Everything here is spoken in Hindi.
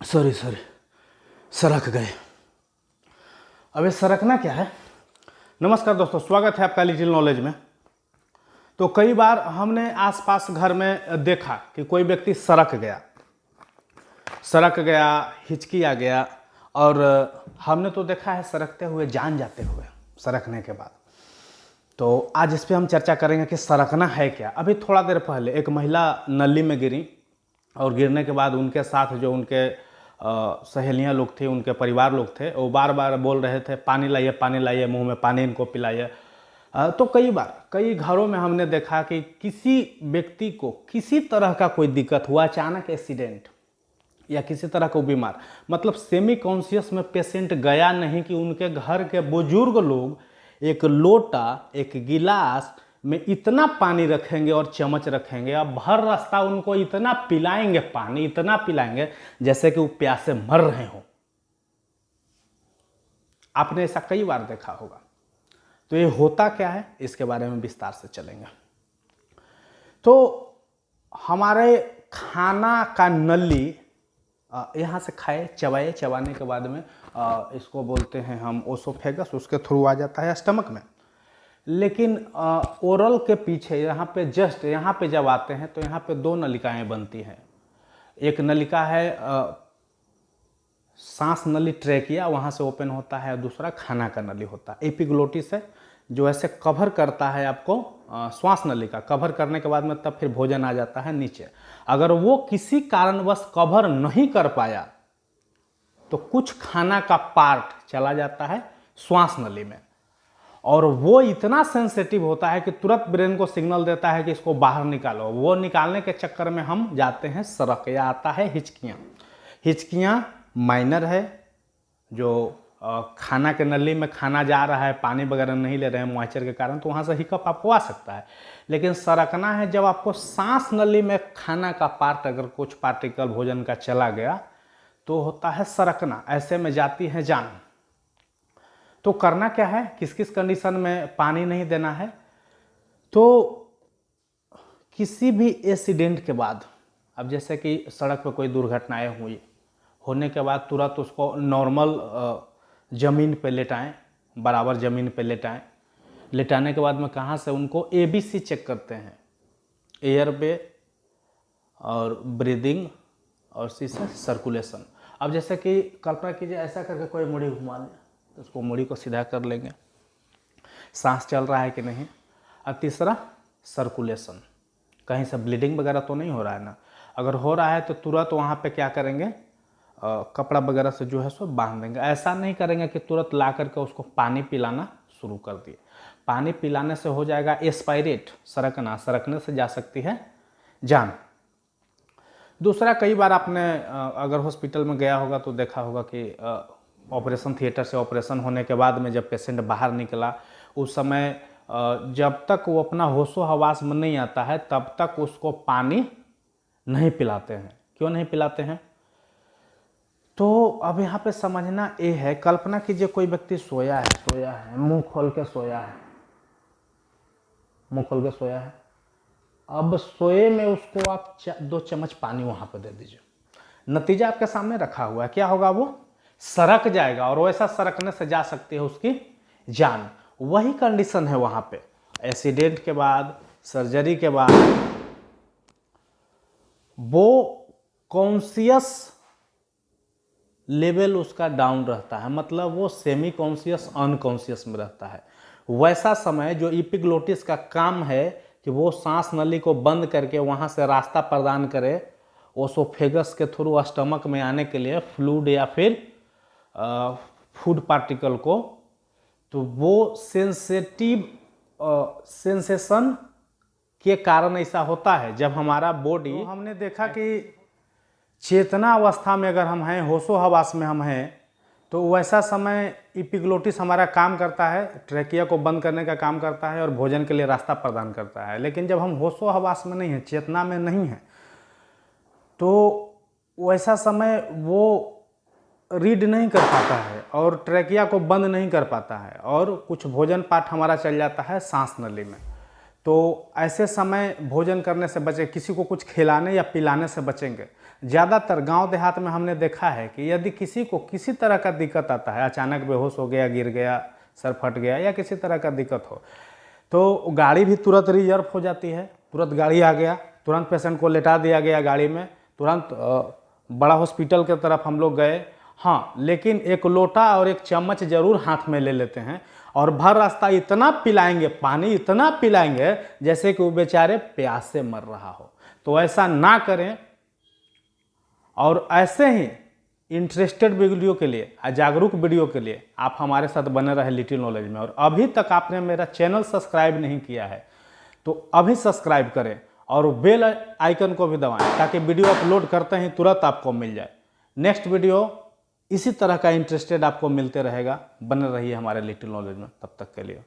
सॉरी सरक गए। अब ये सरकना क्या है। नमस्कार दोस्तों, स्वागत है आपका लिटिल नॉलेज में। तो कई बार हमने आसपास घर में देखा कि कोई व्यक्ति सरक गया, हिचकी आ गया, और हमने तो देखा है सरकते हुए जान जाते हुए सरकने के बाद। तो आज इस पर हम चर्चा करेंगे कि सरकना है क्या। अभी थोड़ा देर पहले एक महिला नली में गिरी और गिरने के बाद उनके साथ जो उनके सहेलियां लोग थे, उनके परिवार लोग थे, वो बार बार बोल रहे थे पानी लाइए, मुंह में पानी इनको पिलाइए। तो कई घरों में हमने देखा कि किसी व्यक्ति को किसी तरह का कोई दिक्कत हुआ, अचानक एक्सीडेंट या किसी तरह को बीमार, मतलब सेमी कॉन्शियस में पेशेंट गया नहीं कि उनके घर के बुजुर्ग लोग एक लोटा, एक गिलास में इतना पानी रखेंगे और चम्मच रखेंगे, अब भर रास्ता उनको इतना पिलाएंगे, पानी इतना पिलाएंगे जैसे कि वो प्यासे मर रहे हो। आपने ऐसा कई बार देखा होगा। तो ये होता क्या है, इसके बारे में विस्तार से चलेंगे। तो हमारे खाना का नली यहाँ से चबाने के बाद में इसको बोलते हैं हम ओसोफेगस, उसके थ्रू आ जाता है स्टमक में। लेकिन ओरल के पीछे यहाँ पे जस्ट यहाँ पे जब आते हैं तो यहाँ पे दो नलिकाएं बनती हैं। एक नलिका है सांस नली, ट्रेकिया, वहाँ से ओपन होता है। दूसरा खाना का नली होता है, एपिग्लोटिस है, जो ऐसे कवर करता है आपको श्वास नली का। कवर करने के बाद में तब फिर भोजन आ जाता है नीचे। अगर वो किसी कारणवश कवर नहीं कर पाया तो कुछ खाना का पार्ट चला जाता है श्वास नली में, और वो इतना सेंसिटिव होता है कि तुरंत ब्रेन को सिग्नल देता है कि इसको बाहर निकालो। वो निकालने के चक्कर में हम जाते हैं सरक, या आता है हिचकियाँ माइनर है, जो खाना के नली में खाना जा रहा है, पानी वगैरह नहीं ले रहे हैं मॉइस्चर के कारण, तो वहाँ से हिकअप आपको आ सकता है। लेकिन सरकना है जब आपको सांस नली में खाना का पार्ट, अगर कुछ पार्टिकल भोजन का चला गया तो होता है सरकना। ऐसे में जाती है जान। तो करना क्या है, किस किस कंडीशन में पानी नहीं देना है। तो किसी भी एक्सीडेंट के बाद, अब जैसे कि सड़क पर कोई दुर्घटनाएं हुई, होने के बाद तुरंत उसको नॉर्मल ज़मीन पे लेटाएं, बराबर ज़मीन पे लेटाएं। लेटाने के बाद में कहाँ से उनको ABC चेक करते हैं, एयर वे और ब्रीदिंग और सर्कुलेशन। अब जैसे कि कल्पना कीजिए ऐसा करके कोई मुड़ी घुमा ले तो उसको मुड़ी को सीधा कर लेंगे, सांस चल रहा है कि नहीं। और तीसरा सर्कुलेशन, कहीं से ब्लीडिंग वगैरह तो नहीं हो रहा है ना। अगर हो रहा है तो तुरंत वहाँ पे क्या करेंगे, कपड़ा वगैरह से जो है सो बांध देंगे। ऐसा नहीं करेंगे कि तुरंत ला करके उसको पानी पिलाना शुरू कर दिए। पानी पिलाने से हो जाएगा एस्पायरेट, सरकने से जा सकती है जान। दूसरा, कई बार आपने अगर हॉस्पिटल में गया होगा तो देखा होगा कि ऑपरेशन थिएटर से ऑपरेशन होने के बाद में जब पेशेंट बाहर निकला, उस समय जब तक वो अपना होशो हवास में नहीं आता है तब तक उसको पानी नहीं पिलाते हैं। क्यों नहीं पिलाते हैं? तो अब यहाँ पे समझना ये है, कल्पना कीजिए कोई व्यक्ति सोया है, मुंह खोल के सोया है। अब सोए में उसको आप 2 चम्मच पानी वहाँ पे दे दीजिए। नतीजा आपके सामने रखा हुआ है, क्या होगा, वो सरक जाएगा, और वैसा सरकने से जा सकती है उसकी जान। वही कंडीशन है वहाँ पे। एक्सीडेंट के बाद, सर्जरी के बाद वो कॉन्शियस लेवल उसका डाउन रहता है, मतलब वो सेमी कॉन्शियस अनकॉन्शियस में रहता है। वैसा समय जो एपिग्लोटिस का काम है कि वो सांस नली को बंद करके वहाँ से रास्ता प्रदान करे ओसोफेगस के थ्रू स्टमक में आने के लिए फ्लूइड या फिर फूड पार्टिकल को, तो वो सेंसेशन के कारण ऐसा होता है। जब हमारा बॉडी, तो हमने देखा कि चेतना अवस्था में अगर हम हैं, होशो हवास में हम हैं, तो वैसा समय एपिग्लोटिस हमारा काम करता है, ट्रेकिया को बंद करने का काम करता है और भोजन के लिए रास्ता प्रदान करता है। लेकिन जब हम होशो हवास में नहीं हैं, चेतना में नहीं हैं, तो वैसा समय वो रीड नहीं कर पाता है और ट्रेकिया को बंद नहीं कर पाता है, और कुछ भोजन पार्ट हमारा चल जाता है सांस नली में। तो ऐसे समय भोजन करने से बचें, किसी को कुछ खिलाने या पिलाने से बचेंगे। ज़्यादातर गांव देहात में हमने देखा है कि यदि किसी को किसी तरह का दिक्कत आता है, अचानक बेहोश हो गया, गिर गया, सर फट गया या किसी तरह का दिक्कत हो, तो गाड़ी भी तुरंत रिजर्व हो जाती है, तुरंत गाड़ी आ गया, तुरंत पेशेंट को लेटा दिया गया गाड़ी में, तुरंत बड़ा हॉस्पिटल की तरफ हम लोग गए। हाँ, लेकिन एक लोटा और एक चम्मच जरूर हाथ में ले लेते हैं और भर रास्ता इतना पिलाएंगे, पानी इतना पिलाएंगे जैसे कि वो बेचारे प्यास से मर रहा हो। तो ऐसा ना करें। और ऐसे ही इंटरेस्टेड वीडियो के लिए, जागरूक वीडियो के लिए आप हमारे साथ बने रहे लिटिल नॉलेज में। और अभी तक आपने मेरा चैनल सब्सक्राइब नहीं किया है तो अभी सब्सक्राइब करें और बेल आइकन को भी दबाएं ताकि वीडियो अपलोड करते ही तुरंत आपको मिल जाए। नेक्स्ट वीडियो इसी तरह का इंटरेस्टेड आपको मिलते रहेगा। बने रहिए हमारे लिटिल नॉलेज में। तब तक के लिए